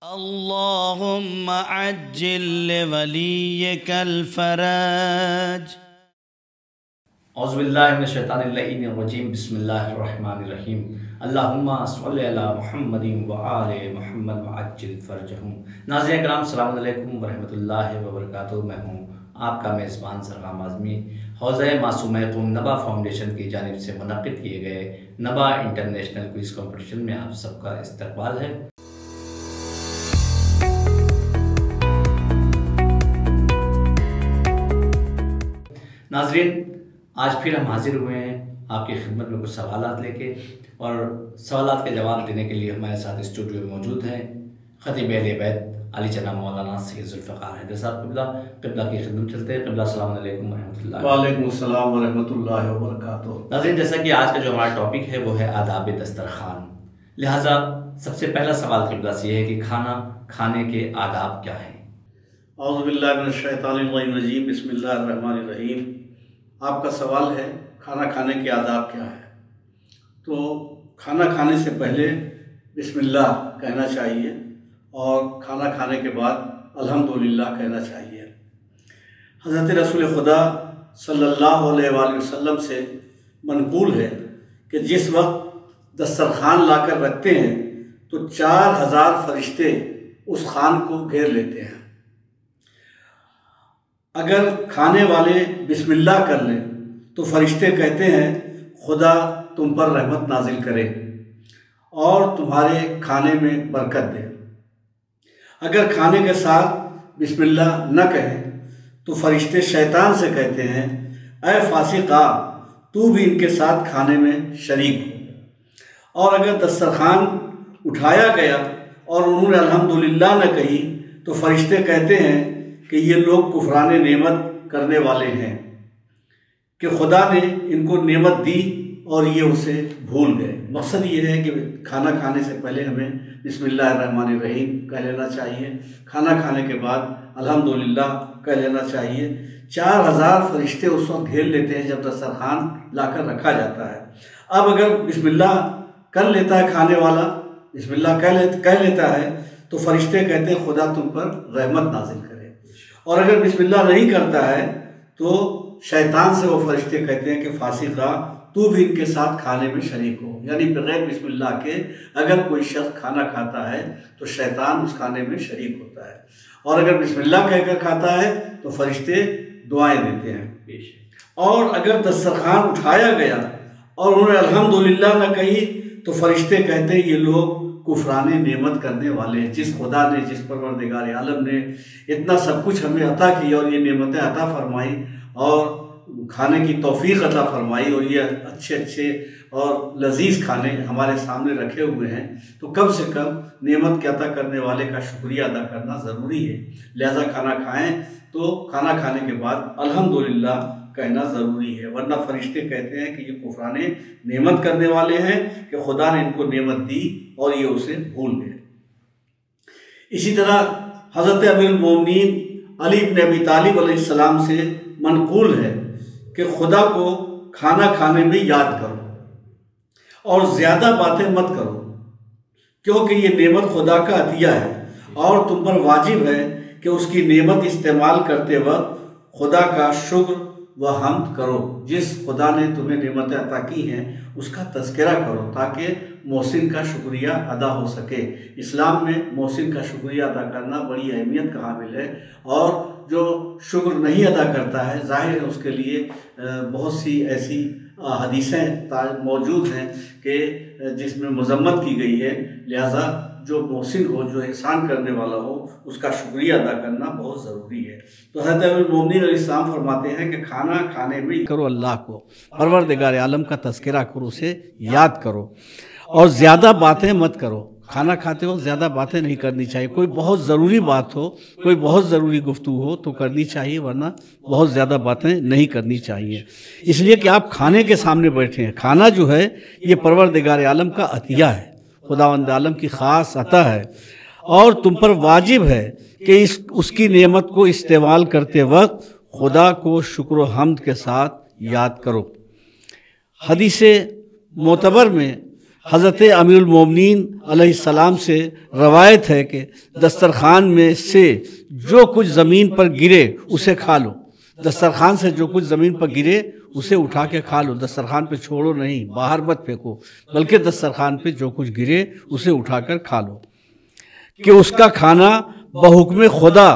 اللهم عجل لوليك الفرج. اعوذ باللہ من الشیطان اللعین الرجیم. بسم اللہ الرحمن الرحیم. اللہم صلی علی محمد وآل محمد وعجل فرجہم. ناظرین کرام، السلام علیکم ورحمۃ اللہ وبرکاتہ. میں ہوں آپ کا میزبان سرغام اعظمی. حوزہ معصومہ قوم نبا فاؤنڈیشن کی جانب سے منعقد کیے گئے نبا انٹرنیشنل کوئز کمپٹیشن میں آپ سب کا استقبال ہے. ناظرین، آج پھر ہم حاضر ہوئے ہیں آپ کی خدمت میں کچھ سوالات لے کے، اور سوالات کے جواب دینے کے لیے ہمارے ساتھ اسٹوڈیو میں موجود ہیں خطیب اہل بیت علی جناب مولانا سید ذوالفقار حیدر صاحب قبلہ کی خدمت چلتے ہیں. قبلہ السلام علیکم ورحمۃ اللہ. وعلیکم السلام ورحمۃ اللہ وبرکاتہ. ناظرین، جیسا کہ آج کا جو ہمارا ٹاپک ہے وہ ہے آداب دسترخوان. لہٰذا سب سے پہلا سوال قبلہ سے یہ ہے کہ کھانا کھانے کے آداب کیا ہیں؟ اعوذ باللہ من الشیطان الرجیم. بسم اللہ الرحمن الرحیم. آپ کا سوال ہے کھانا کھانے کے آداب کیا ہے. تو کھانا کھانے سے پہلے بسم اللہ کہنا چاہیے اور کھانا کھانے کے بعد الحمدللہ کہنا چاہیے. حضرت رسول خدا صلی اللہ علیہ وآلہ وسلم سے منقول ہے کہ جس وقت دسترخوان لا کر رکھتے ہیں تو 4000 فرشتے اس خوان کو گھیر لیتے ہیں. اگر کھانے والے بسم اللہ کر لیں تو فرشتے کہتے ہیں خدا تم پر رحمت نازل کرے اور تمہارے کھانے میں برکت دے. اگر کھانے کے ساتھ بسم اللہ نہ کہیں تو فرشتے شیطان سے کہتے ہیں اے فاسقہ، تو بھی ان کے ساتھ کھانے میں شریک ہو. اور اگر دسترخوان اٹھایا گیا اور انہوں نے الحمدللہ نہ کہی تو فرشتے کہتے ہیں کہ یہ لوگ کفران نعمت کرنے والے ہیں، کہ خدا نے ان کو نعمت دی اور یہ اسے بھول گئے. مقصد یہ ہے کہ کھانا کھانے سے پہلے ہمیں بسم اللہ الرحمن الرحیم کہہ لینا چاہیے. کھانا کھانے کے بعد الحمدللہ کہہ لینا چاہیے. 4000 فرشتے اس وقت گھیر لیتے ہیں جب دسترخوان لا کر رکھا جاتا ہے. اب اگر بسم اللہ کر لیتا ہے کھانے والا، بسم اللہ کہہ لیتا ہے تو فرشتے کہتے ہیں خدا تم پر رحمت نازل کرے. اور اگر بسم اللہ نہیں کرتا ہے تو شیطان سے وہ فرشتے کہتے ہیں کہ فاسقہ، تو بھی ان کے ساتھ کھانے میں شریک ہو. یعنی بغیر بسم اللہ کے اگر کوئی شخص کھانا کھاتا ہے تو شیطان اس کھانے میں شریک ہوتا ہے. اور اگر بسم اللہ کہہ کر کھاتا ہے تو فرشتے دعائیں دیتے ہیں. اور اگر دسترخوان اٹھایا گیا اور انہوں نے الحمدللہ نہ کہی تو فرشتے کہتے ہیں یہ لوگ کفران نعمت کرنے والے ہیں. جس خدا نے، جس پروردگار عالم نے اتنا سب کچھ ہمیں عطا کیا اور یہ نعمتیں عطا فرمائی اور کھانے کی توفیق عطا فرمائی اور یہ اچھے اور لذیذ کھانے ہمارے سامنے رکھے ہوئے ہیں، تو کم سے کم نعمت کے عطا کرنے والے کا شکریہ ادا کرنا ضروری ہے. لہذا کھانا کھائیں تو کھانا کھانے کے بعد الحمدللہ کہنا ضروری ہے، ورنہ فرشتے کہتے ہیں کہ یہ کفران نعمت کرنے والے ہیں، کہ خدا نے ان کو نعمت دی اور یہ اسے بھول گئے. اسی طرح حضرت امیر المومنین علی بن ابی طالب علیہ السلام سے منقول ہے کہ خدا کو کھانا کھانے میں یاد کرو اور زیادہ باتیں مت کرو، کیونکہ یہ نعمت خدا کا عطیہ ہے اور تم پر واجب ہے کہ اس کی نعمت استعمال کرتے وقت خدا کا شکر و حمد کرو. جس خدا نے تمہیں نعمتیں عطا کی ہیں اس کا تذکرہ کرو تاکہ محسن کا شکریہ ادا ہو سکے. اسلام میں محسن کا شکریہ ادا کرنا بڑی اہمیت کا حامل ہے، اور جو شکر نہیں ادا کرتا ہے ظاہر ہے اس کے لیے بہت سی ایسی حدیثیں موجود ہیں کہ جس میں مذمت کی گئی ہے. لہذا جو محسن ہو، جو احسان کرنے والا ہو، اس کا شکریہ ادا کرنا بہت ضروری ہے. تو حضرت المومنین علیہ السلام فرماتے ہیں کہ کھانا کھانے میں کرو اللہ کو، پروردگار عالم کا تذکرہ کرو، اسے یاد کرو اور زیادہ باتیں مت کرو. کھانا کھاتے ہو زیادہ باتیں نہیں کرنی چاہیے. کوئی بہت ضروری بات ہو، کوئی بہت ضروری گفتگو ہو تو کرنی چاہیے، ورنہ بہت زیادہ باتیں نہیں کرنی چاہیے. اس لیے کہ آپ کھانے کے سامنے بیٹھے ہیں. کھانا جو ہے یہ پروردگار عالم کا عطیہ ہے، خداوند عالم کی خاص عطا ہے، اور تم پر واجب ہے کہ اس کی نعمت کو استعمال کرتے وقت خدا کو شکر و حمد کے ساتھ یاد کرو. حدیث معتبر میں حضرت امیر المومنین علیہ السلام سے روایت ہے کہ دسترخوان میں سے جو کچھ زمین پر گرے اسے کھا لو، دسترخوان سے جو کچھ زمین پر گرے اسے اٹھا کے کھا لو، دسترخوان پہ چھوڑو نہیں، باہر مت پھینکو، بلکہ دسترخوان پہ جو کچھ گرے اسے اٹھا کر کھا لو، کہ اس کا کھانا بحکم خدا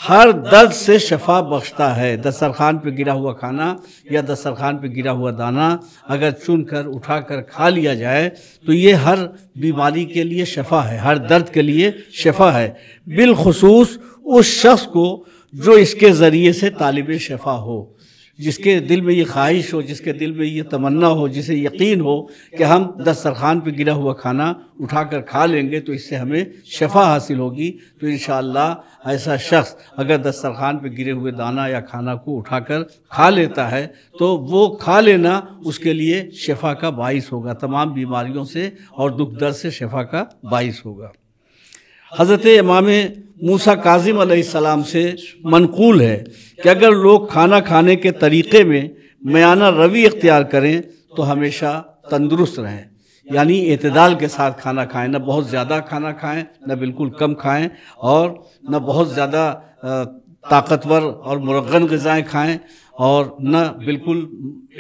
ہر درد سے شفا بخشتا ہے۔ دسترخوان پہ گرا ہوا کھانا یا دسترخوان پہ گرا ہوا دانہ اگر چن کر اٹھا کر کھا لیا جائے تو یہ ہر بیماری کے لیے شفا ہے، ہر درد کے لیے شفا ہے، بالخصوص اس شخص کو جو اس کے ذریعے سے طالب شفا ہو، جس کے دل میں یہ خواہش ہو، جس کے دل میں یہ تمنا ہو، جسے یقین ہو کہ ہم دسترخوان پہ گرا ہوا کھانا اٹھا کر کھا لیں گے تو اس سے ہمیں شفا حاصل ہوگی، تو انشاءاللہ ایسا شخص اگر دسترخوان پہ گرے ہوئے دانہ یا کھانا کو اٹھا کر کھا لیتا ہے تو وہ کھا لینا اس کے لیے شفا کا باعث ہوگا، تمام بیماریوں سے اور دکھ درد سے شفا کا باعث ہوگا۔ حضرت امام موسیٰ کاظم علیہ السلام سے منقول ہے کہ اگر لوگ کھانا کھانے کے طریقے میں میانہ روی اختیار کریں تو ہمیشہ تندرست رہیں، یعنی اعتدال کے ساتھ کھانا کھائیں، نہ بہت زیادہ کھانا کھائیں نہ بالکل کم کھائیں، اور نہ بہت زیادہ طاقتور اور مرغن غذائیں کھائیں اور نہ بالکل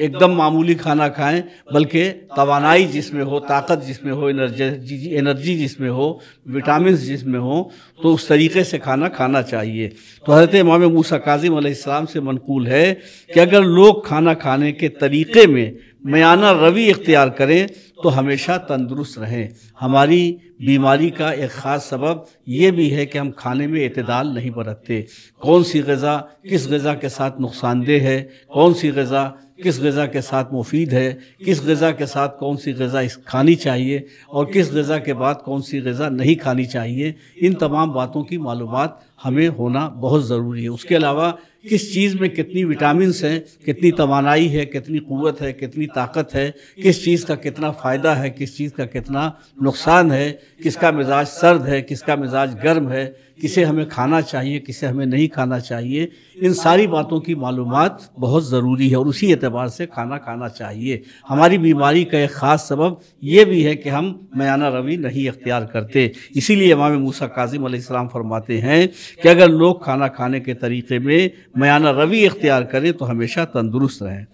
ایک دم معمولی کھانا کھائیں، بلکہ توانائی جس میں ہو، طاقت جس میں ہو، انرجی جس میں ہو، وٹامنز جس میں ہو، تو اس طریقے سے کھانا کھانا چاہیے۔ تو حضرت امام موسیٰ کاظم علیہ السلام سے منقول ہے کہ اگر لوگ کھانا کھانے کے طریقے میں میانہ روی اختیار کریں تو ہمیشہ تندرست رہیں۔ ہماری بیماری کا ایک خاص سبب یہ بھی ہے کہ ہم کھانے میں اعتدال نہیں برتتے، کون سی غذا کس غذا کے ساتھ نقصان دہ ہے، کون سی غذا کس غذا کے ساتھ مفید ہے، کس غذا کے ساتھ کون سی غذا کھانی چاہیے اور کس غذا کے بعد کون سی غذا نہیں کھانی چاہیے، ان تمام باتوں کی معلومات ہمیں ہونا بہت ضروری ہے۔ اس کے علاوہ کس چیز میں کتنی وٹامنس ہیں، کتنی توانائی ہے، کتنی قوت ہے، کتنی طاقت ہے، کس چیز کا کتنا فائدہ ہے، کس چیز کا کتنا نقصان ہے، کس کا مزاج سرد ہے، کس کا مزاج گرم ہے، کسے ہمیں کھانا چاہیے، کسے ہمیں نہیں کھانا چاہیے، ان ساری باتوں کی معلومات بہت ضروری ہے اور اسی اعتبار سے کھانا کھانا چاہیے۔ ہماری بیماری کا ایک خاص سبب یہ بھی ہے کہ ہم میانہ روی نہیں اختیار کرتے، اسی لیے امام موسیٰ کاظم علیہ السلام فرماتے ہیں کہ اگر لوگ کھانا کھانے کے طریقے میں میانہ روی اختیار کریں تو ہمیشہ تندرست رہیں۔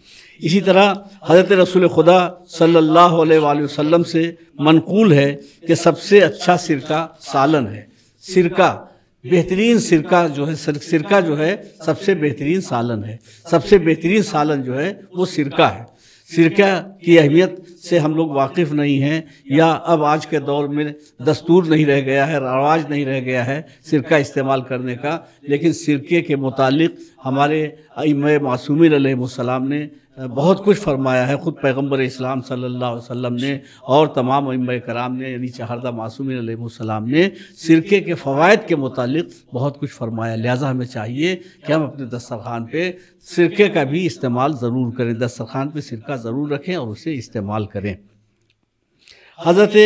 اسی طرح حضرت رسول خدا صلی اللہ علیہ وآلہ وسلم سے منقول ہے کہ سب سے اچھا سرکہ سالن ہے۔ سرکہ بہترین سرکہ جو ہے سب سے بہترین سالن ہے، سب سے بہترین سالن جو ہے وہ سرکہ ہے۔ سرکہ کی اہمیت سے ہم لوگ واقف نہیں ہیں، یا اب آج کے دور میں دستور نہیں رہ گیا ہے، رواج نہیں رہ گیا ہے سرکہ استعمال کرنے کا، لیکن سرکے کے متعلق ہمارے ائمہ معصومین علیہ السلام نے بہت کچھ فرمایا ہے، خود پیغمبر اسلام صلی اللہ علیہ وسلم نے اور تمام ائمہ کرام نے، یعنی چہاردہ معصومین علیہ السلام نے سرکے کے فوائد کے متعلق بہت کچھ فرمایا، لہٰذا ہمیں چاہیے کہ ہم اپنے دسترخوان پہ سرکے کا بھی استعمال ضرور کریں، دسترخوان پہ سرکہ ضرور رکھیں اور اسے استعمال کریں۔ حضرت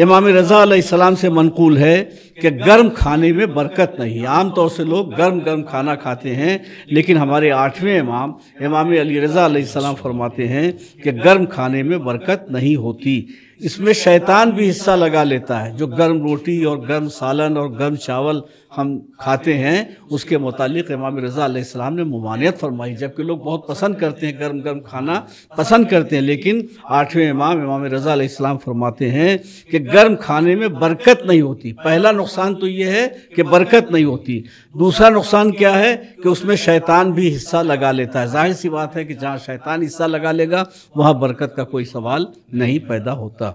امام رضا علیہ السلام سے منقول ہے کہ گرم کھانے میں برکت نہیں۔ عام طور سے لوگ گرم کھانا کھاتے ہیں، لیکن ہمارے 8ویں امام علی رضا علیہ السلام فرماتے ہیں کہ گرم کھانے میں برکت نہیں ہوتی، اس میں شیطان بھی حصہ لگا لیتا ہے۔ جو گرم روٹی اور گرم سالن اور گرم چاول ہم کھاتے ہیں اس کے متعلق امام رضا علیہ السلام نے ممانعت فرمائی، جبکہ لوگ بہت پسند کرتے ہیں، گرم کھانا پسند کرتے ہیں، لیکن 8ویں امام رضا علیہ السلام فرماتے ہیں کہ گرم کھانے میں برکت نہیں ہوتی۔ پہلا نقصان تو یہ ہے کہ برکت نہیں ہوتی، دوسرا نقصان کیا ہے کہ اس میں شیطان بھی حصہ لگا لیتا ہے۔ ظاہر سی بات ہے کہ جہاں شیطان حصہ لگا لے گا وہاں برکت کا کوئی سوال نہیں پیدا ہوتا۔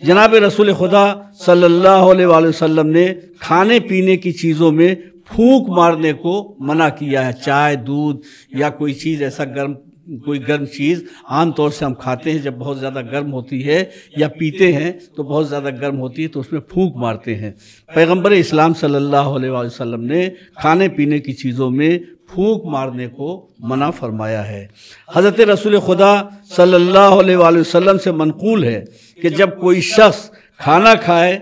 جناب رسول خدا صلی اللہ علیہ وآلہ وسلم نے کھانے پینے کی چیزوں میں پھونک مارنے کو منع کیا ہے۔ چائے، دودھ یا کوئی چیز ایسا کوئی گرم چیز عام طور سے ہم کھاتے ہیں جب بہت زیادہ گرم ہوتی ہے، یا پیتے ہیں تو بہت زیادہ گرم ہوتی ہے تو اس میں پھونک مارتے ہیں۔ پیغمبر اسلام صلی اللہ علیہ وآلہ وسلم نے کھانے پینے کی چیزوں میں پھونک مارنے کو منع فرمایا ہے۔ حضرت رسول خدا صلی اللہ علیہ وآلہ وسلم سے منقول ہے کہ جب کوئی شخص کھانا کھائے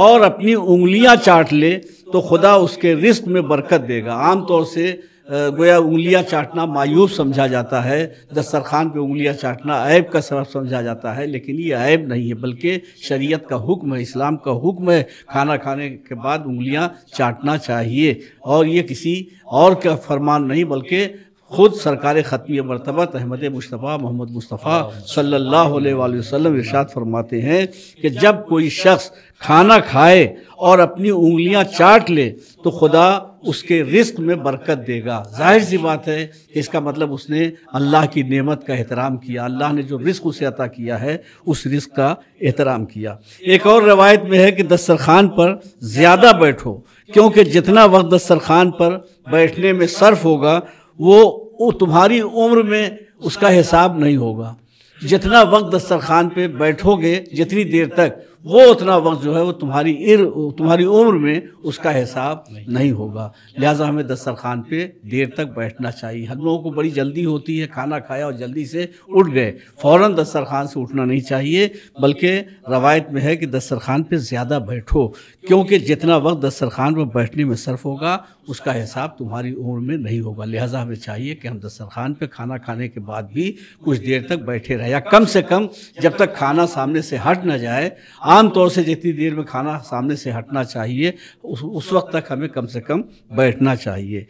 اور اپنی انگلیاں چاٹ لے تو خدا اس کے رزق میں برکت دے گا۔ عام طور سے गोया उंगलियां चाटना मायूब समझा जाता है, दस्तरखान पे उंगलियां चाटना ऐब का सबब समझा जाता है, लेकिन ये ऐब नहीं है बल्कि शरीयत का हुक्म है, इस्लाम का हुक्म है। खाना खाने के बाद उंगलियां चाटना चाहिए और ये किसी और का फरमान नहीं बल्कि खुद सरकार ख़त्मी मरतबत अहमद मुश्तफ़ा मोहम्मद मुस्तफ़ा सल्लल्लाहु अलैहि वसल्लम इरशाद फरमाते हैं कि जब कोई शख्स खाना खाए और अपनी उंगलियां चाट ले तो खुदा उसके रिस्क में बरकत देगा। जाहिर सी बात है, इसका मतलब उसने अल्लाह की नेमत का एहतराम किया, अल्लाह ने जो रिस्क उसे अता किया है उस रिस्क का एहतराम किया। एक और रवायत में है कि दस्तरखान पर ज़्यादा बैठो, क्योंकि जितना वक्त दस्तरखान पर बैठने में सर्फ होगा वो तुम्हारी उम्र में उसका हिसाब नहीं होगा। जितना वक्त दस्तरखान पे बैठोगे, जितनी देर तक, वो उतना वक्त जो है वो तुम्हारी उम्र में उसका हिसाब नहीं होगा। लिहाजा हमें दस्तरखान पे देर तक बैठना चाहिए। हम लोगों को बड़ी जल्दी होती है, खाना खाया और जल्दी से उठ गए, फ़ौरन दस्तरखान से उठना नहीं चाहिए, बल्कि रवायत में है कि दस्तरखान पे ज़्यादा बैठो, क्योंकि जितना वक्त दस्तरखान पर बैठने में सर्फ होगा उसका हिसाब तुम्हारी उम्र में नहीं होगा। लिहाजा हमें चाहिए कि हम दस्तरखान पे खाना खाने के बाद भी कुछ देर तक बैठे रहें, या कम से कम जब तक खाना सामने से हट न जाए। आम तौर से जितनी देर में खाना सामने से हटना चाहिए उस वक्त तक हमें कम से कम बैठना चाहिए।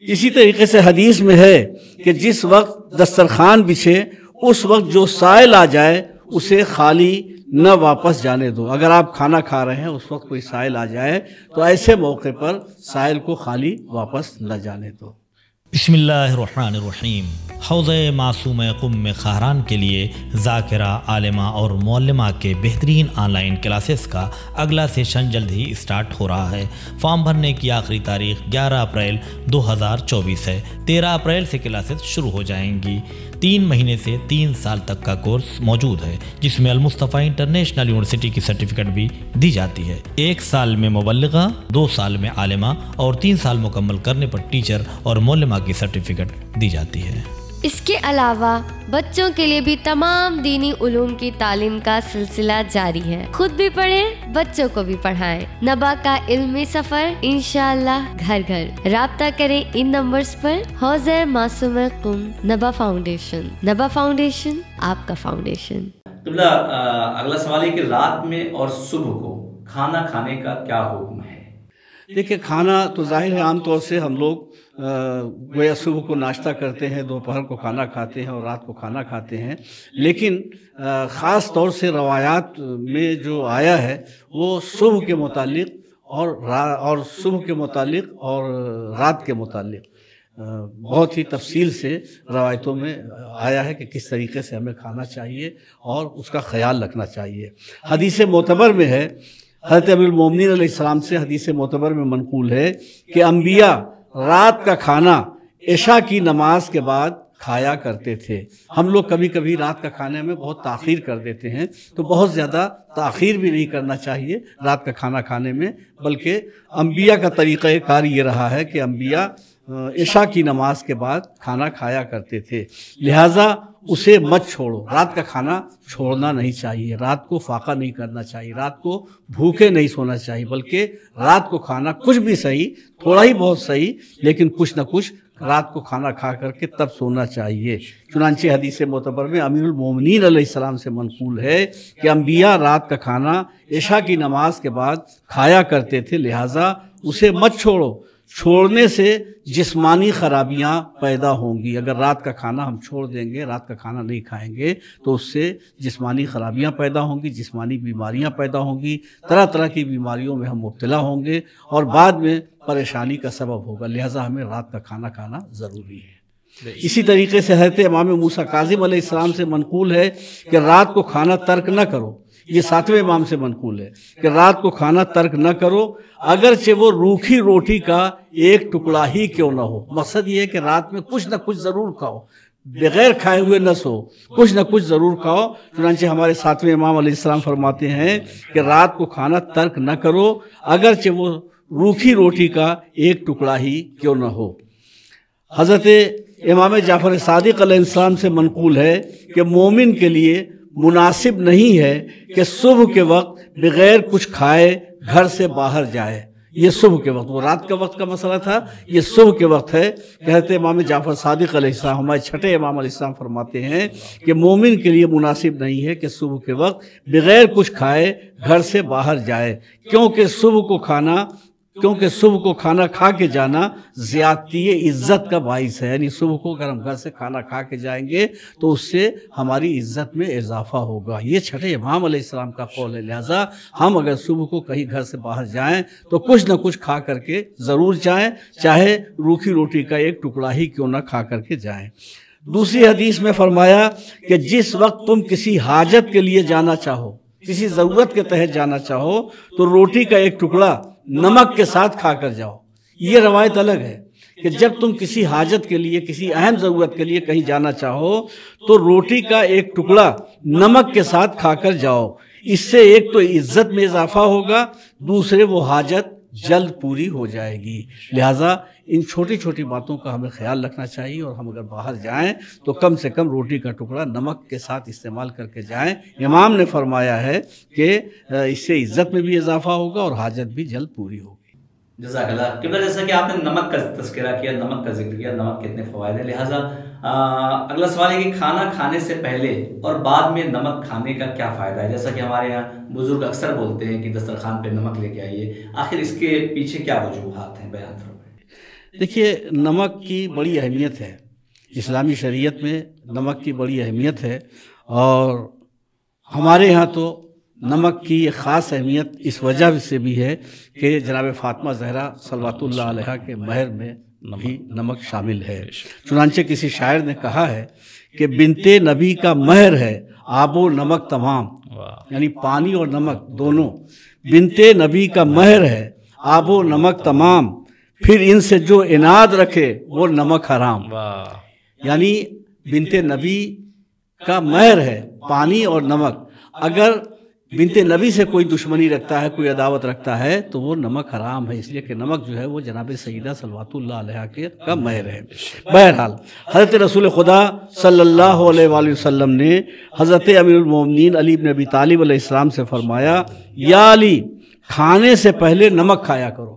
इसी तरीके से हदीस में है कि जिस वक्त दस्तरखान बिछे उस वक्त जो साइल आ जाए उसे खाली न वापस जाने दो। अगर आप खाना खा रहे हैं उस वक्त कोई साइल आ जाए तो ऐसे मौके पर साइल को खाली वापस न जाने दो। बिस्मिल्लाहिर्रहमानिर्रहीम। हौज़े मासूम क़ुम ख़हरान के लिए ज़ाकिरा, आलिमा और मुअल्लिमा के बेहतरीन ऑनलाइन क्लासेस का अगला सेशन जल्द ही स्टार्ट हो रहा है। फॉर्म भरने की आखिरी तारीख 11 अप्रैल 2024 है। 13 अप्रैल से क्लासेस शुरू हो जाएंगी। 3 महीने से 3 साल तक का कोर्स मौजूद है, जिसमें अल मुस्तफ़ा इंटरनेशनल यूनिवर्सिटी की सर्टिफिकेट भी दी जाती है। 1 साल में मुबल्लिगा, 2 साल में आलिमा और 3 साल मुकम्मल करने पर टीचर और मुअल्लिमा की सर्टिफिकेट दी जाती है। इसके अलावा बच्चों के लिए भी तमाम दीनी उलूम की तालीम का सिलसिला जारी है। खुद भी पढ़ें, बच्चों को भी पढ़ाएं। नबा का इल्मी सफर इंशाअल्लाह घर घर। राब्ता करें इन नंबर्स पर। हौज़े मासूम क़ुम नबा फाउंडेशन। नबा फाउंडेशन, आपका फाउंडेशन। तुमला अगला सवाल है कि रात में और सुबह को खाना खाने का क्या हुक्म है? देखिए, खाना तो जाहिर है आम तौर से हम लोग गोया सुबह को नाश्ता करते हैं, दोपहर को खाना खाते हैं और रात को खाना खाते हैं, लेकिन ख़ास तौर से रवायात में जो आया है वो सुबह के मुतालिक और सुबह के मुतालिक और रात के मुतालिक बहुत ही तफसील से रवायतों में आया है कि किस तरीके से हमें खाना चाहिए और उसका ख्याल रखना चाहिए। हदीस मोतबर में है, हज़रत अमीरुल मोमिनीन अलैहिस्सलाम से हदीस मोतबर में मनकूल है कि अंबिया रात का खाना इशा की नमाज के बाद खाया करते थे। हम लोग कभी कभी रात का खाने में बहुत ताख़ीर कर देते हैं, तो बहुत ज़्यादा ताख़ीर भी नहीं करना चाहिए रात का खाना खाने में, बल्कि अंबिया का तरीक़ा कार ये रहा है कि अंबिया इशा की नमाज के बाद खाना खाया करते थे। लिहाजा उसे मत छोड़ो, रात का खाना छोड़ना नहीं चाहिए, रात को फाका नहीं करना चाहिए, रात को भूखे नहीं सोना चाहिए, बल्कि रात को खाना कुछ भी सही, थोड़ा ही बहुत सही, लेकिन कुछ ना कुछ रात को खाना खा करके तब सोना चाहिए। चुनांचे हदीस मोतबर में अमीरुल मोमिनीन अलैहिस्सलाम से मनकूल है कि अंबिया रात का खाना इशा की नमाज के बाद खाया करते थे, लिहाजा उसे मत छोड़ो। छोड़ने से जिस्मानी खराबियां पैदा होंगी। अगर रात का खाना हम छोड़ देंगे, रात का खाना नहीं खाएंगे, तो उससे जिस्मानी खराबियां पैदा होंगी, जिस्मानी बीमारियां पैदा होंगी, तरह तरह की बीमारियों में हम मुब्तला होंगे और बाद में परेशानी का सबब होगा। लिहाजा हमें रात का खाना खाना ज़रूरी है। इसी तरीके से हज़रत इमाम मूसा काज़िम अलैहिस्सलाम से मनकूल है कि रात को खाना तर्क न करो। ये 7वें इमाम से मनकूल है कि रात को खाना तर्क न करो, अगरचे वो रूखी रोटी का एक टुकड़ा ही क्यों न हो। मकसद ये है कि रात में कुछ न कुछ ज़रूर खाओ, बगैर खाए हुए न सो, कुछ न कुछ ज़रूर खाओ। चुनांचे हमारे 7वें इमाम अलैहिस्सलाम फरमाते हैं कि रात को खाना तर्क न करो, अगरचे वो रूखी रोटी का एक टुकड़ा ही क्यों न हो। हज़रत इमाम जाफ़र सादिक़ अलैहिस्सलाम से मनकूल है कि मोमिन के लिए मुनासिब नहीं है कि सुबह के वक्त बगैर कुछ खाए घर से बाहर जाए। یہ صبح کے وقت، وہ رات کا وقت کا مسئلہ تھا، یہ صبح کے وقت ہے۔ کہتے امام جعفر صادق علیہ السلام، ہمارے چھٹے امام علیہ السلام فرماتے ہیں کہ مومن کے لیے مناسب نہیں ہے کہ صبح کے وقت بغیر کچھ کھائے گھر سے باہر جائے، کیونکہ صبح کو کھانا کھا کے جانا زیادتی عزت کا باعث ہے۔ یعنی صبح کو اگر ہم گھر سے کھانا کھا کے جائیں گے تو اس سے ہماری عزت میں اضافہ ہوگا۔ یہ چھٹے امام علیہ السلام کا قول ہے۔ لہٰذا ہم اگر صبح کو کہیں گھر سے باہر جائیں تو کچھ نہ کچھ کھا کر کے ضرور جائیں، چاہے روکھی روٹی کا ایک ٹکڑا ہی کیوں نہ کھا کر کے جائیں۔ دوسری حدیث میں فرمایا کہ جس وقت تم کسی حاجت کے لیے جانا چاہو، کسی ضرورت کے تحت جانا چاہو، تو روٹی کا ایک ٹکڑا نمک کے ساتھ کھا کر جاؤ۔ یہ روایت الگ ہے کہ جب تم کسی حاجت کے لیے، کسی اہم ضرورت کے لیے کہیں جانا چاہو تو روٹی کا ایک ٹکڑا نمک کے ساتھ کھا کر جاؤ۔ اس سے ایک تو عزت میں اضافہ ہوگا، دوسرے وہ حاجت جلد پوری ہو جائے گی۔ لہٰذا ان چھوٹی چھوٹی باتوں کا ہمیں خیال رکھنا چاہیے، اور ہم اگر باہر جائیں تو کم سے کم روٹی کا ٹکڑا نمک کے ساتھ استعمال کر کے جائیں۔ امام نے فرمایا ہے کہ اس سے عزت میں بھی اضافہ ہوگا اور حاجت بھی جلد پوری ہوگی۔ جزاک اللہ۔ قبلہ جیسا کہ آپ نے نمک کا تذکرہ کیا، نمک کا ذکر کیا، نمک کے اتنے فوائد ہیں، لہٰذا اگلا سوال ہے کہ کھانا کھانے سے پہلے اور بعد میں نمک کھانے کا کیا فائدہ ہے؟ جیسا کہ ہمارے یہاں بزرگ اکثر بولتے ہیں کہ دسترخوان پہ نمک لے کے آئیے، آخر اس کے پیچھے کیا وجوہات ہیں؟ بیان فرمائیں۔ دیکھیے، نمک کی بڑی اہمیت ہے، اسلامی شریعت میں نمک کی بڑی اہمیت ہے، اور ہمارے ہاں تو نمک کی ایک خاص اہمیت اس وجہ سے بھی ہے کہ جناب فاطمہ زہرا صلوات اللہ علیہا کے مہر میں بھی نمک شامل ہے۔ چنانچہ کسی شاعر نے کہا ہے کہ بنت نبی کا مہر ہے آب و نمک تمام، یعنی پانی اور نمک دونوں، بنت نبی کا مہر ہے آب و نمک تمام، پھر ان سے جو اناد رکھے وہ نمک حرام۔ یعنی بنت نبی کا مہر ہے پانی اور نمک، اگر بنت نبی سے کوئی دشمنی رکھتا ہے، کوئی عداوت رکھتا ہے تو وہ نمک حرام ہے، اس لیے کہ نمک جو ہے وہ جناب سیدہ صلوات اللہ علیہا کے کا مہر ہے۔ بہرحال حضرت رسول خدا صلی اللہ علیہ وآلہ وسلم نے حضرت امیر المومنین علی بن ابی طالب علیہ السلام سے فرمایا، یا علی کھانے سے پہلے نمک کھایا کرو۔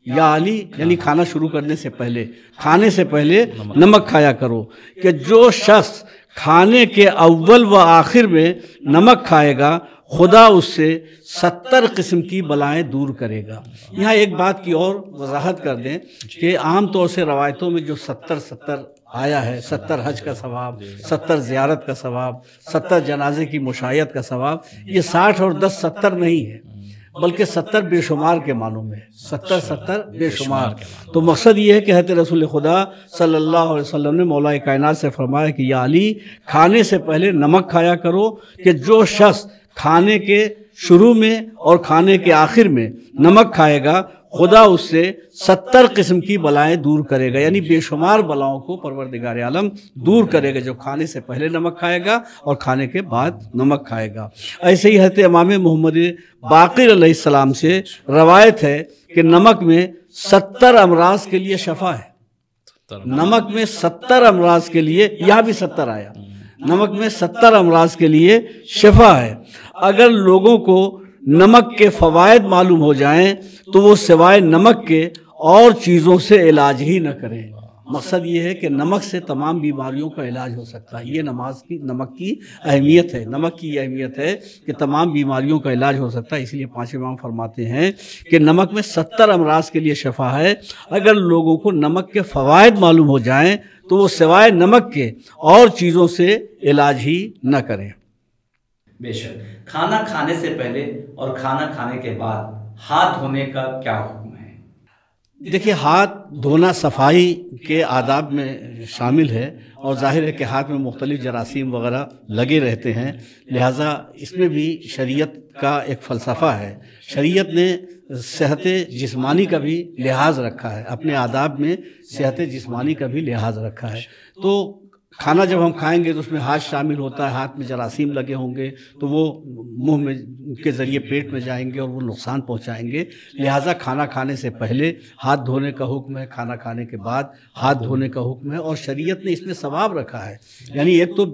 یا علی یعنی کھانا شروع کرنے سے پہلے، کھانے سے پہلے نمک کھایا کرو، کہ جو شخص کھانے کے اول و آخر میں نمک کھائے گا خدا اس سے 70 قسم کی بلائیں دور کرے گا۔ یہاں ایک بات کی اور وضاحت کر دیں کہ عام طور سے روایتوں میں جو 70 آیا ہے، 70 حج کا ثواب، 70 زیارت کا ثواب، 70 جنازے کی مشاہدت کا ثواب، یہ 60 اور 10 70 نہیں ہے، بلکہ 70 بے شمار کے معنوں میں ہے، 70 بے شمار۔ تو مقصد یہ ہے کہ حضرت رسول خدا صلی اللہ علیہ وسلم نے مولا کائنات سے فرمایا کہ یا علی کھانے سے پہلے نمک کھایا کرو، کہ جو شخص کھانے کے شروع میں اور کھانے کے آخر میں نمک کھائے گا خدا اس سے 70 قسم کی بلائیں دور کرے گا، یعنی بے شمار بلاؤں کو پروردگار عالم دور کرے گا جو کھانے سے پہلے نمک کھائے گا اور کھانے کے بعد نمک کھائے گا۔ ایسے ہی حضرت امام محمد باقر علیہ السلام سے روایت ہے کہ نمک میں 70 امراض کے لیے شفا ہے۔ نمک میں 70 امراض کے لیے، یہاں بھی 70 آیا، نمک میں 70 امراض کے لیے شفا ہے۔ اگر لوگوں کو نمک کے فوائد معلوم ہو جائیں تو وہ سوائے نمک کے اور چیزوں سے علاج ہی نہ کریں۔ مقصد یہ ہے کہ نمک سے تمام بیماریوں کا علاج ہو سکتا ہے۔ یہ نمک کی اہمیت ہے، نمک کی یہ اہمیت ہے کہ تمام بیماریوں کا علاج ہو سکتا ہے۔ اس لیے پانچ امام فرماتے ہیں کہ نمک میں 70 امراض کے لیے شفا ہے۔ اگر لوگوں کو نمک کے فوائد معلوم ہو جائیں تو وہ سوائے نمک کے اور چیزوں سے علاج ہی نہ کریں۔ بے شک۔ کھانا کھانے سے پہلے اور کھانا کھانے کے بعد ہاتھ دھونے کا کیا حکم ہے؟ دیکھیے، ہاتھ دھونا صفائی کے آداب میں شامل ہے، اور ظاہر ہے کہ ہاتھ میں مختلف جراثیم وغیرہ لگے رہتے ہیں، لہٰذا اس میں بھی شریعت کا ایک فلسفہ ہے۔ شریعت نے صحت جسمانی کا بھی لحاظ رکھا ہے، اپنے آداب میں صحت جسمانی کا بھی لحاظ رکھا ہے۔ تو खाना जब हम खाएंगे तो उसमें हाथ शामिल होता है, हाथ में जरासीम लगे होंगे तो वो मुंह में के ज़रिए पेट में जाएंगे और वो नुकसान पहुंचाएंगे। लिहाजा खाना खाने से पहले हाथ धोने का हुक्म है, खाना खाने के बाद हाथ धोने का हुक्म है, और शरीयत ने इसमें सवाब रखा है। यानी एक तो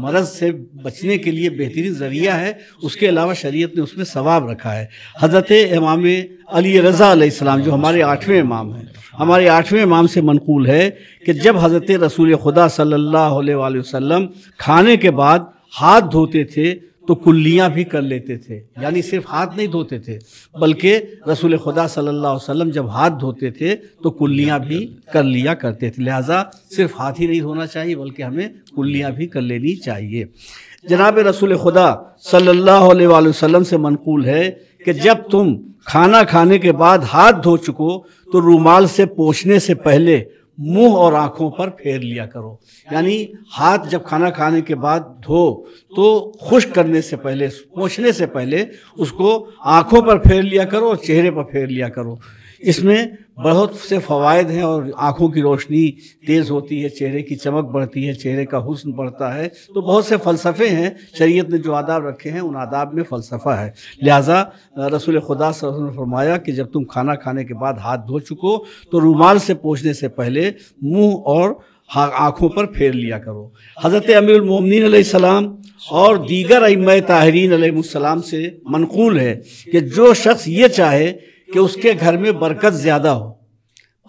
मरज़ से बचने के लिए बेहतरीन ज़रिया है, उसके अलावा शरीयत ने उसमें सवाब रखा है। हज़रत इमाम अली रज़ा अलैहिस्सलाम जो हमारे 8वें इमाम हैं, हमारे 8वें इमाम से मनकूल है कि जब हज़रत रसूल खुदा सल्लल्लाहु अलैहि वसल्लम खाने के बाद हाथ धोते थे तो कुल्लियाँ भी कर लेते थे। यानी सिर्फ हाथ नहीं धोते थे बल्कि रसूल खुदा सल्लल्लाहु अलैहि वसल्लम जब हाथ धोते थे तो कुल्लियाँ भी कर लिया करते थे। लिहाजा सिर्फ हाथ ही नहीं धोना चाहिए बल्कि हमें कुल्लियाँ भी कर लेनी चाहिए। जनाब रसूल खुदा सल्लल्लाहु अलैहि वसल्लम से मनकूल है कि जब तुम खाना खाने के बाद हाथ धो चुको तो रूमाल से पोंछने से पहले मुंह और आंखों पर फेर लिया करो। यानी हाथ जब खाना खाने के बाद धो तो खुश्क करने से पहले, पोंछने से पहले उसको आंखों पर फेर लिया करो और चेहरे पर फेर लिया करो। इसमें बहुत से फ़वाइद हैं और आँखों की रोशनी तेज़ होती है, चेहरे की चमक बढ़ती है, चेहरे का हुस्न बढ़ता है। तो बहुत से फ़लसफ़े हैं, शरीयत ने जो आदाब रखे हैं उन आदाब में फ़लसफ़ा है। लिहाजा रसूल खुदा सल्लल्लाहु अलैहि वसल्लम ने फरमाया कि जब तुम खाना खाने के बाद हाथ धो चुको तो रुमाल से पोंछने से पहले मुँह और आँखों पर फेर लिया करो। हज़रत अमीरुल मोमिनीन अलैहिस्सलाम और दीगर अइम्मा ताहिरीन अलैहिमुस्सलाम से मनक़ूल है कि जो शख्स ये चाहे कि उसके घर में बरकत ज़्यादा हो,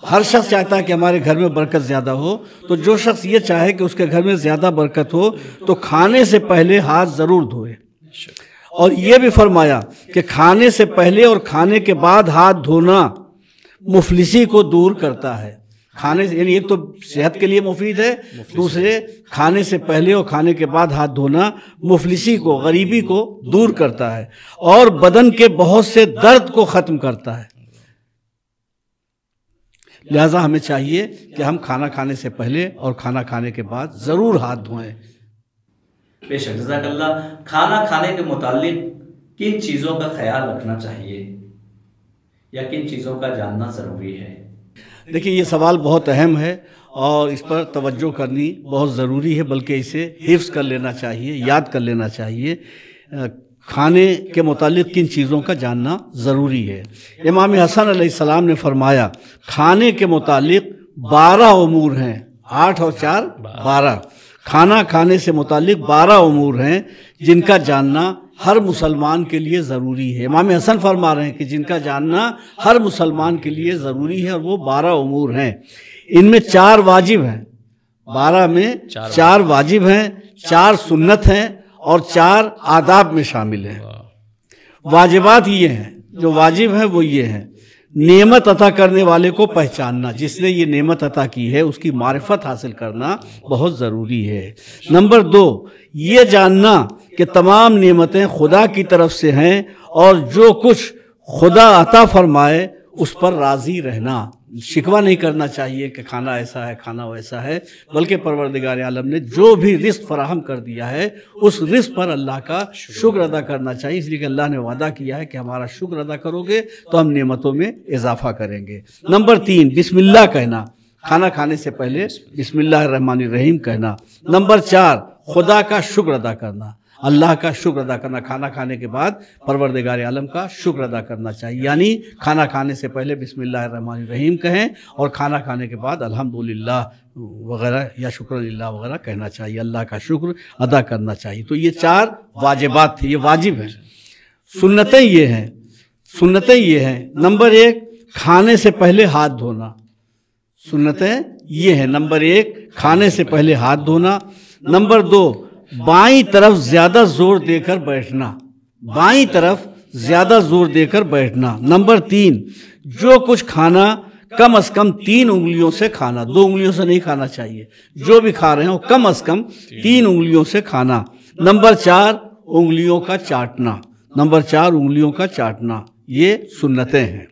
हर शख्स चाहता है कि हमारे घर में बरकत ज़्यादा हो, तो जो शख्स ये चाहे कि उसके घर में ज़्यादा बरकत हो तो खाने से पहले हाथ ज़रूर धोए। और ये भी फरमाया कि खाने से पहले और खाने के बाद हाथ धोना मुफलिसी को दूर करता है। खाने से यानी एक तो सेहत के लिए मुफीद है, दूसरे खाने से पहले और खाने के बाद हाथ धोना मुफलिसी को, गरीबी को दूर करता है और बदन के बहुत से दर्द को ख़त्म करता है। लिहाजा हमें चाहिए कि हम खाना खाने से पहले और खाना खाने के बाद ज़रूर हाथ धोएं। बेशक, जज़ाकल्लाह। खाना खाने के मुतालिक किन चीज़ों का ख्याल रखना चाहिए या किन चीज़ों का जानना ज़रूरी है? देखिए, ये सवाल बहुत अहम है और इस पर तवज्जो करनी बहुत ज़रूरी है, बल्कि इसे हिफ्ज़ कर लेना चाहिए, याद कर लेना चाहिए। खाने के मुतालिक किन चीज़ों का जानना ज़रूरी है। इमाम हसन अलैहिस्सलाम ने फरमाया खाने के मुतालिक 12 उमूर हैं, 8 और 4 12। खाना खाने से मुतालिक 12 उमूर हैं जिनका जानना हर मुसलमान के लिए ज़रूरी है। इमाम हसन फरमा रहे हैं कि जिनका जानना हर मुसलमान के लिए ज़रूरी है और वो 12 उमूर हैं। इनमें 4 वाजिब हैं, 12 में 4 वाजिब हैं, 4 सुन्नत हैं और 4 आदाब में शामिल हैं। वाजिबात ये हैं, जो वाजिब हैं वो ये हैं। नेमत अता करने वाले को पहचानना, जिसने ये नेमत अता की है उसकी मारिफत हासिल करना बहुत ज़रूरी है। नंबर 2, ये जानना कि तमाम नेमतें खुदा की तरफ से हैं और जो कुछ खुदा अता फरमाए उस पर राज़ी रहना। शिकवा नहीं करना चाहिए कि खाना ऐसा है, खाना वैसा है, बल्कि परवरदिगार आलम ने जो भी रिज़्क़ फराहम कर दिया है उस रिज़्क़ पर अल्लाह का शुक्र अदा करना चाहिए। इसलिए कि अल्लाह ने वादा किया है कि हमारा शुक्र अदा करोगे तो हम नेमतों में इजाफा करेंगे। नंबर 3, बिस्मिल्लाह कहना, खाना खाने से पहले बिस्मिल्लाहिर्रहमानिर्रहीम कहना। नंबर 4, खुदा का शुक्र अदा करना, अल्लाह का शुक्र अदा करना। खाना खाने के बाद परवरदिगार आलम का शुक्र अदा करना चाहिए, यानी खाना खाने से पहले बिस्मिल्लाहिर्रहमानिर्रहीम कहें और खाना खाने के बाद अल्हम्दुलिल्लाह वगैरह या शुक्रलिल्लाह वगैरह कहना चाहिए, अल्लाह का शुक्र अदा करना चाहिए। तो ये 4 वाजिबात थे, ये वाजिब हैं। सुन्नतें ये हैं, सुन्नतें ये हैं। नंबर 1, खाने से पहले हाथ धोना। सुन्नतें ये हैं, नंबर 1, खाने से पहले हाथ धोना। नंबर 2, बाईं तरफ ज्यादा जोर देकर बैठना, बाईं तरफ ज्यादा जोर देकर बैठना। नंबर 3, जो कुछ खाना कम से कम 3 उंगलियों से खाना, 2 उंगलियों से नहीं खाना चाहिए। जो भी खा रहे हो कम से कम 3 उंगलियों से खाना। नंबर 4, उंगलियों का चाटना, नंबर 4 उंगलियों का चाटना। ये सुन्नतें हैं।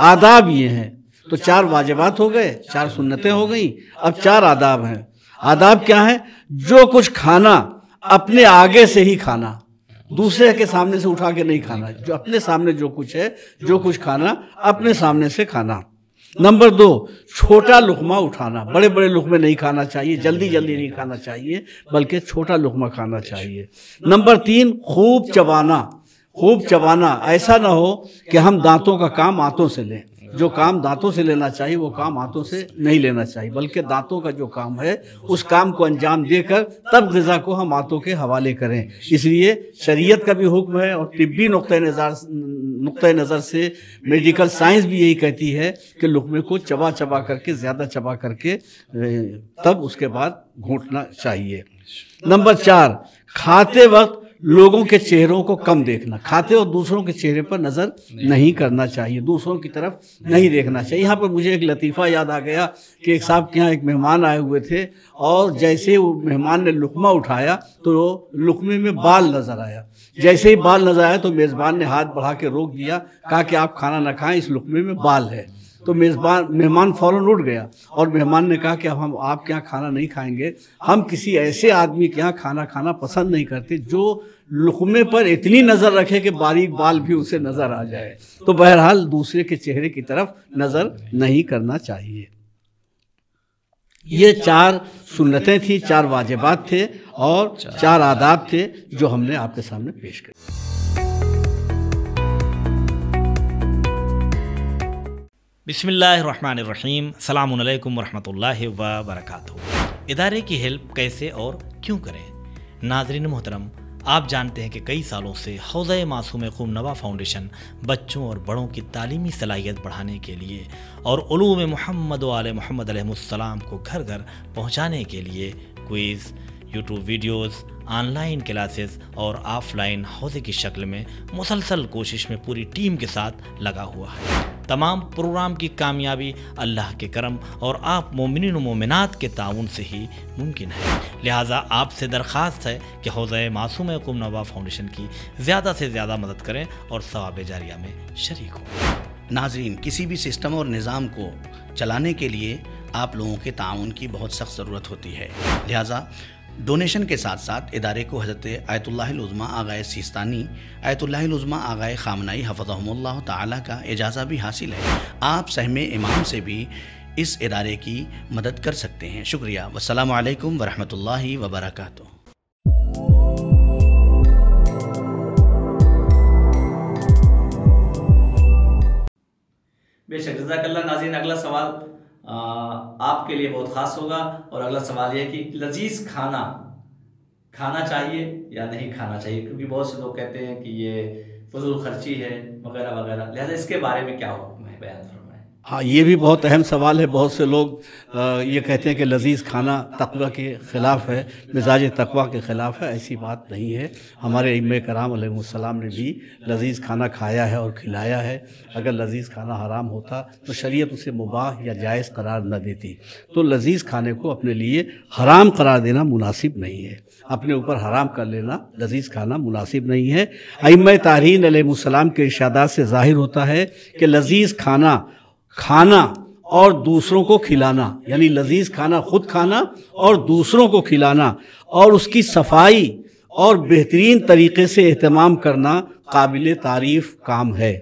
आदाब ये हैं। तो 4 वाजिबात हो गए, 4 सुन्नतें हो गई, अब 4 आदाब हैं। आदाब क्या है? जो कुछ खाना अपने आगे से ही खाना, दूसरे के सामने से उठा के नहीं खाना। जो अपने सामने जो कुछ है, जो कुछ खाना अपने सामने से खाना। नंबर 2, छोटा लुक़मा उठाना, बड़े बड़े लुक़मे नहीं खाना चाहिए, जल्दी जल्दी नहीं खाना चाहिए, बल्कि छोटा लुक़मा खाना चाहिए। नंबर 3, खूब चबाना, ऐसा ना हो कि हम दांतों का काम आंतों से लें। जो काम दांतों से लेना चाहिए वो काम हाथों से नहीं लेना चाहिए, बल्कि दांतों का जो काम है उस काम को अंजाम देकर तब ग़िज़ा को हम हाथों के हवाले करें। इसलिए शरीयत का भी हुक्म है और तिब्बी नुक्ते नज़र से मेडिकल साइंस भी यही कहती है कि लुक़मे को चबा करके, ज़्यादा चबा करके तब उसके बाद घूंटना चाहिए। नंबर 4, खाते वक्त लोगों के चेहरों को कम देखना, खाते और दूसरों के चेहरे पर नज़र नहीं करना चाहिए, दूसरों की तरफ नहीं देखना चाहिए। यहाँ पर मुझे एक लतीफ़ा याद आ गया कि एक साहब के यहाँ एक मेहमान आए हुए थे और जैसे वो मेहमान ने लुक़मा उठाया तो लुक़मे में बाल नज़र आया। जैसे ही बाल नज़र आया तो मेज़बान ने हाथ बढ़ा के रोक दिया, कहा कि आप खाना न खाएं, इस लुक़मे में बाल है। तो मेहमान फ़ौरन उठ गया और मेहमान ने कहा कि अब हम आपके यहाँ खाना नहीं खाएंगे, हम किसी ऐसे आदमी के यहाँ खाना पसंद नहीं करते जो लुक़मे पर इतनी नज़र रखे कि बारीक बाल भी उसे नज़र आ जाए। तो बहरहाल दूसरे के चेहरे की तरफ नज़र नहीं करना चाहिए। ये 4 सुन्नतें थी, 4 वाजिबात थे और 4 आदाब थे जो हमने आपके सामने पेश किए। बिस्मिल्लाहिर्रहमानिर्रहीम, अस्सलामु अलैकुम वरहमतुल्लाहि व बरकातुहू। इदारे की हेल्प कैसे और क्यों करें? नाज़रीन मोहतरम, आप जानते हैं कि कई सालों से हौज़ा मासूम खून नवा फाउंडेशन बच्चों और बड़ों की तालीमी सलाहियत बढ़ाने के लिए और उलूम मुहम्मद व आले मुहम्मद अलैहिस्सलाम को घर घर पहुँचाने के लिए quiz, YouTube videos, online classes और ऑफलाइन हौज़े की शक्ल में मुसलसल कोशिश में पूरी टीम के साथ लगा हुआ है। तमाम प्रोग्राम की कामयाबी अल्लाह के करम और आप मोमिनीन व मोमिनात के ताउन से ही मुमकिन है। लिहाजा आपसे दरख्वास्त है कि हौज़ा मासूम खून नवा फाउंडेशन की ज़्यादा से ज़्यादा मदद करें और सवाब जारिया में शरीक हों। नाज़रीन, किसी भी सिस्टम और निज़ाम को चलाने के लिए आप लोगों के ताउन की बहुत सख्त ज़रूरत होती है। लिहाजा डोनेशन के साथ साथ इदारे को हज़रत आयतुल्लाहिल उज़्मा आगाए सिस्तानी, आयतुल्लाहिल उज़्मा आगाए ख़ामनाई हफ़ज़हुमुल्लाह ताला का इजाज़ा भी हासिल है। आप सहमे इमाम से भी इस इदारे की मदद कर सकते हैं। शुक्रिया। वस्सलामु अलैकुम वरहमतुल्लाहि वबरकातुहू। बेशक, जज़ाकल्लाह। नाज़रीन, अगला सवाल आपके लिए बहुत ख़ास होगा और अगला सवाल यह है कि लजीज खाना चाहिए या नहीं खाना चाहिए, क्योंकि बहुत से लोग कहते हैं कि ये फजूल खर्ची है वगैरह वगैरह। लिहाजा इसके बारे में क्या हुक्म है, बयान फरमाएं। हाँ, ये भी बहुत अहम सवाल है। बहुत से लोग ये कहते हैं कि लजीज खाना तक़वा के ख़िलाफ़ है, मिजाज तक़वा के ख़िलाफ़ है। ऐसी बात नहीं है। हमारे इमाम कराम अलैहिस्सलाम ने भी लजीज खाना खाया है और खिलाया है। अगर लजीज खाना हराम होता तो शरीयत उसे मुबाह या जायज़ करार न देती। तो लजीज खाने को अपने लिए हराम करार देना मुनासिब नहीं है, अपने ऊपर हराम कर लेना लजीज खाना मुनासिब नहीं है। इमाम तारीन अलैहिस्सलाम के इरशादात से ज़ाहिर होता है कि लजीज खाना और दूसरों को खिलाना, यानी लजीज खाना खुद खाना और दूसरों को खिलाना और उसकी सफाई और बेहतरीन तरीक़े से एहतमाम करना काबिल तारीफ़ काम है।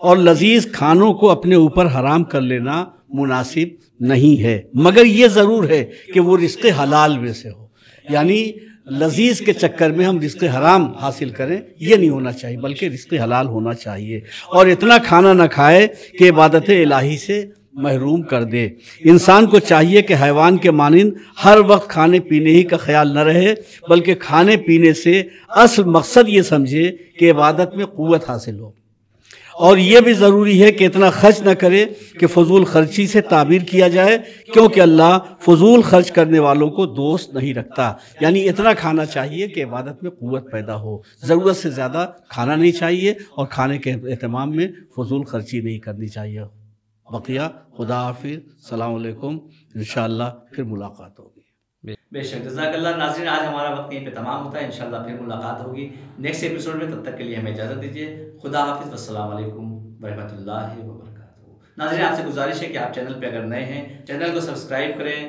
और लजीज खानों को अपने ऊपर हराम कर लेना मुनासिब नहीं है, मगर ये ज़रूर है कि वो रिज़्क़ हलाल में से हो। यानी लजीज के चक्कर में हम रिज़्क़ हराम हासिल करें, ये नहीं होना चाहिए, बल्कि रिज़्क़ हलाल होना चाहिए। और इतना खाना न खाए कि इबादत इलाही से महरूम कर दे। इंसान को चाहिए कि हैवान के मानिंद हर वक्त खाने पीने ही का ख्याल न रहे, बल्कि खाने पीने से असल मकसद ये समझे कि इबादत में क़ुव्वत हासिल हो। और ये भी ज़रूरी है कि इतना खर्च न करे कि फजूल खर्ची से ताबीर किया जाए, क्योंकि अल्लाह फजूल खर्च करने वालों को दोस्त नहीं रखता। यानी इतना खाना चाहिए कि इबादत में क़ुव्वत पैदा हो, ज़रूरत से ज़्यादा खाना नहीं चाहिए और खाने के एहतमाम में फजूल खर्ची नहीं करनी चाहिए। बक़िया खुदा हाफ़िज़, अस्सलामु अलैकुम, इंशाअल्लाह फिर मुलाकात होगी। बेशक, जज़ाकल्लाह। नाज़रीन, आज हमारा वक्त यहीं पे तमाम होता है। इंशाअल्लाह फिर मुलाकात होगी नेक्स्ट एपिसोड में। तब तक के लिए हमें इजाज़त दीजिए। खुदा हाफ़िज़, अस्सलामु अलैकुम वरहमतुल्लाहि वबरकातुहू। नाज़रीन, आपसे गुजारिश है कि आप चैनल पे अगर नए हैं, चैनल को सब्सक्राइब करें,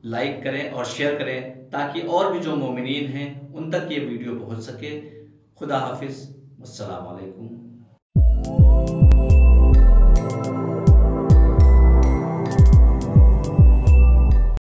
लाइक करें और शेयर करें, ताकि और भी जो मोमिनीन हैं उन तक ये वीडियो पहुँच सके। खुदा हाफ़िज़, अस्सलामु अलैकुम।